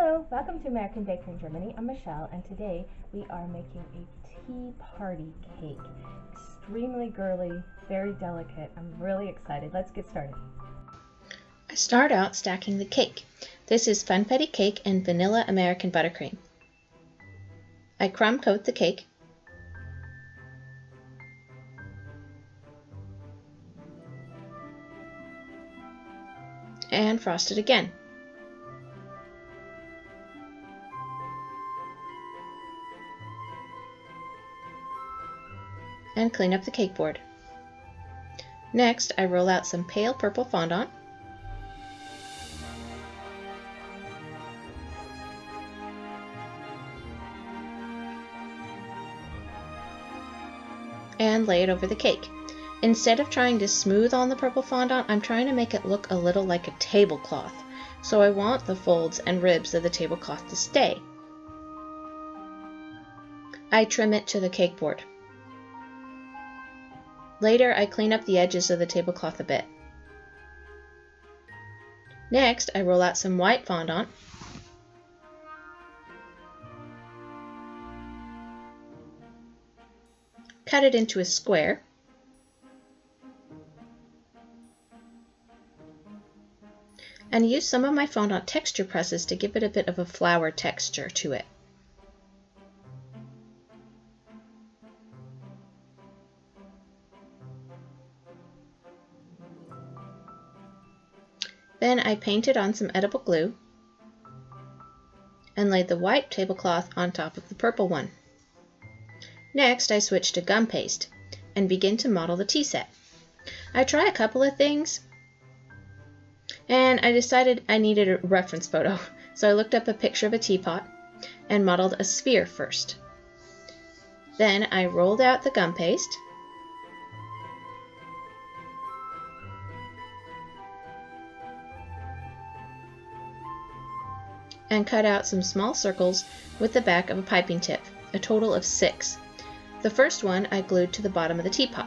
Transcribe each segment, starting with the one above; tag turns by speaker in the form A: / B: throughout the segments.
A: Hello, welcome to American Baker in Germany. I'm Michelle, and today we are making a tea party cake. Extremely girly, very delicate. I'm really excited. Let's get started.
B: I start out stacking the cake. This is Funfetti cake and vanilla American buttercream. I crumb coat the cake. And frost it again. And clean up the cake board. Next, I roll out some pale purple fondant. And lay it over the cake. Instead of trying to smooth on the purple fondant, I'm trying to make it look a little like a tablecloth. So I want the folds and ribs of the tablecloth to stay. I trim it to the cake board. Later, I clean up the edges of the tablecloth a bit. Next, I roll out some white fondant. Cut it into a square. And use some of my fondant texture presses to give it a bit of a flour texture to it. Then I painted on some edible glue and laid the white tablecloth on top of the purple one. Next, I switch to gum paste and begin to model the tea set. I try a couple of things and I decided I needed a reference photo, so I looked up a picture of a teapot and modeled a sphere first. Then I rolled out the gum paste and cut out some small circles with the back of a piping tip, a total of 6. The first one I glued to the bottom of the teapot.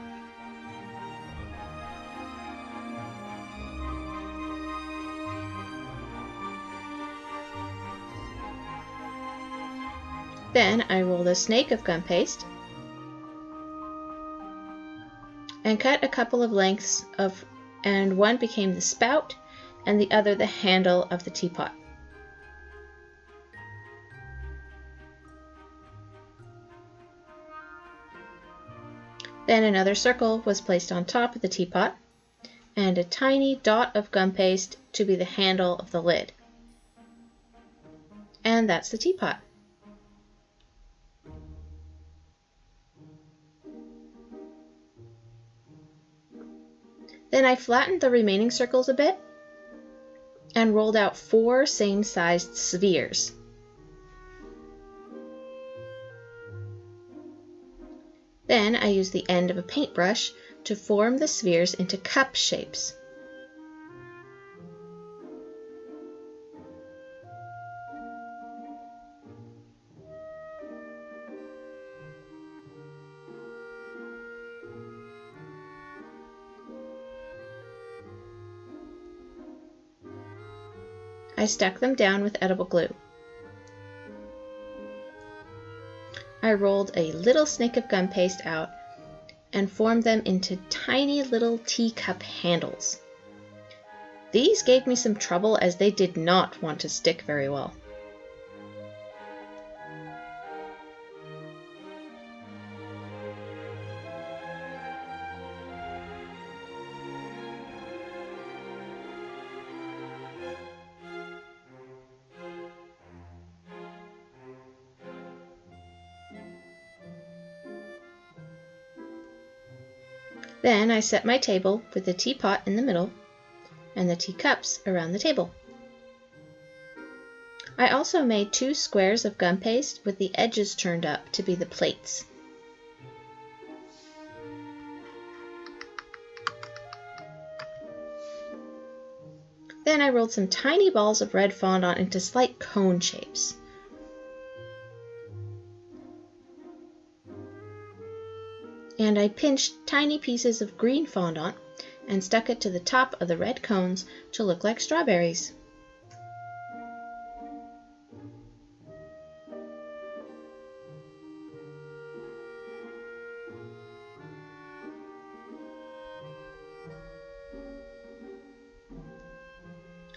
B: Then I rolled a snake of gum paste and cut a couple of lengths and one became the spout and the other the handle of the teapot. Then another circle was placed on top of the teapot and a tiny dot of gum paste to be the handle of the lid. And that's the teapot. Then I flattened the remaining circles a bit and rolled out 4 same-sized spheres. Then I used the end of a paintbrush to form the spheres into cup shapes. I stuck them down with edible glue. I rolled a little snake of gum paste out and formed them into tiny little teacup handles. These gave me some trouble as they did not want to stick very well. Then I set my table with the teapot in the middle and the teacups around the table. I also made 2 squares of gum paste with the edges turned up to be the plates. Then I rolled some tiny balls of red fondant into slight cone shapes. And I pinched tiny pieces of green fondant and stuck it to the top of the red cones to look like strawberries.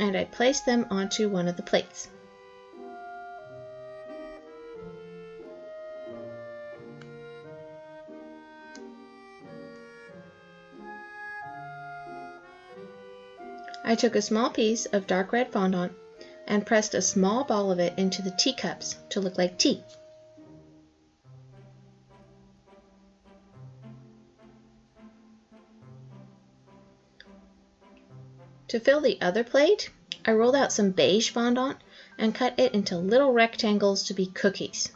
B: and I place them onto one of the plates. I took a small piece of dark red fondant and pressed a small ball of it into the teacups to look like tea. To fill the other plate, I rolled out some beige fondant and cut it into little rectangles to be cookies.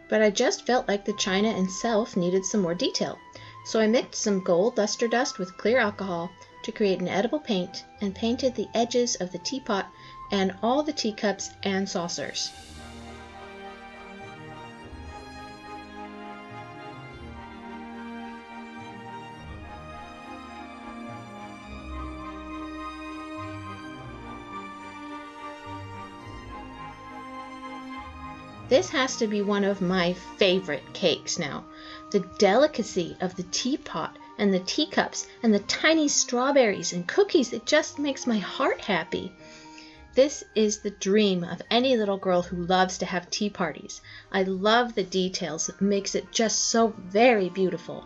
B: But I just felt like the china itself needed some more detail, so I mixed some gold luster dust with clear alcohol to create an edible paint and painted the edges of the teapot and all the teacups and saucers. This has to be one of my favorite cakes now. The delicacy of the teapot and the teacups and the tiny strawberries and cookies, it just makes my heart happy. This is the dream of any little girl who loves to have tea parties. I love the details. It makes it just so very beautiful.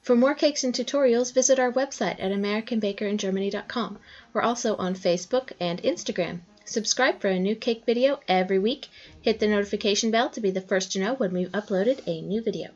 B: For more cakes and tutorials, visit our website at AmericanBakerInGermany.com. We're also on Facebook and Instagram. Subscribe for a new cake video every week. Hit the notification bell to be the first to know when we've uploaded a new video.